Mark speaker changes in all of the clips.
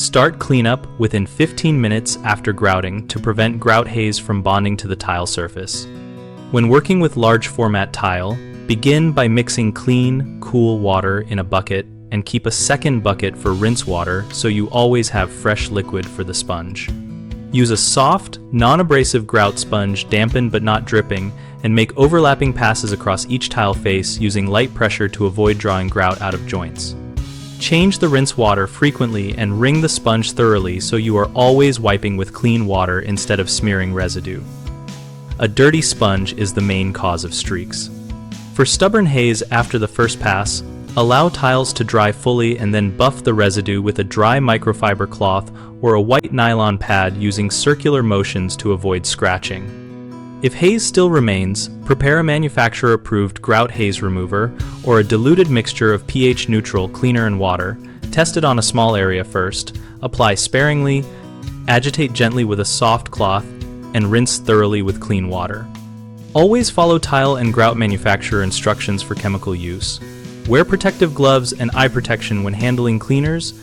Speaker 1: Start cleanup within 15 minutes after grouting to prevent grout haze from bonding to the tile surface. When working with large format tile, begin by mixing clean, cool water in a bucket and keep a second bucket for rinse water so you always have fresh liquid for the sponge. Use a soft, non-abrasive grout sponge, dampened but not dripping, and make overlapping passes across each tile face using light pressure to avoid drawing grout out of joints. Change the rinse water frequently and wring the sponge thoroughly so you are always wiping with clean water instead of smearing residue. A dirty sponge is the main cause of streaks. For stubborn haze after the first pass, allow tiles to dry fully and then buff the residue with a dry microfiber cloth or a white nylon pad using circular motions to avoid scratching. If haze still remains, prepare a manufacturer-approved grout haze remover or a diluted mixture of pH-neutral cleaner and water. Test it on a small area first, apply sparingly, agitate gently with a soft cloth, and rinse thoroughly with clean water. Always follow tile and grout manufacturer instructions for chemical use. Wear protective gloves and eye protection when handling cleaners,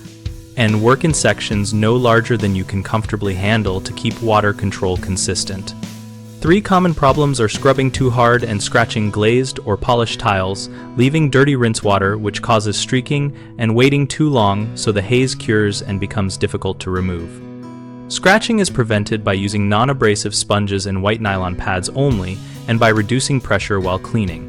Speaker 1: and work in sections no larger than you can comfortably handle to keep water control consistent. 3 common problems are scrubbing too hard and scratching glazed or polished tiles, leaving dirty rinse water which causes streaking, and waiting too long so the haze cures and becomes difficult to remove. Scratching is prevented by using non-abrasive sponges and white nylon pads only, and by reducing pressure while cleaning.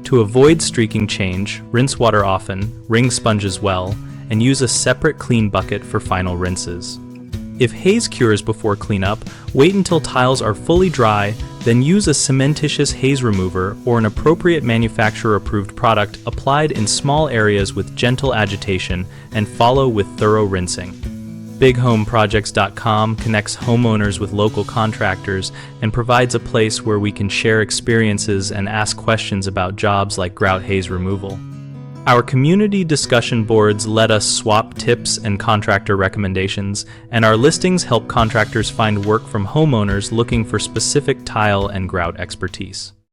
Speaker 1: To avoid streaking, change, rinse water often, wring sponges well, and use a separate clean bucket for final rinses. If haze cures before cleanup, wait until tiles are fully dry, then use a cementitious haze remover or an appropriate manufacturer-approved product applied in small areas with gentle agitation and follow with thorough rinsing. BigHomeProjects.com connects homeowners with local contractors and provides a place where we can share experiences and ask questions about jobs like grout haze removal. Our community discussion boards let us swap tips and contractor recommendations, and our listings help contractors find work from homeowners looking for specific tile and grout expertise.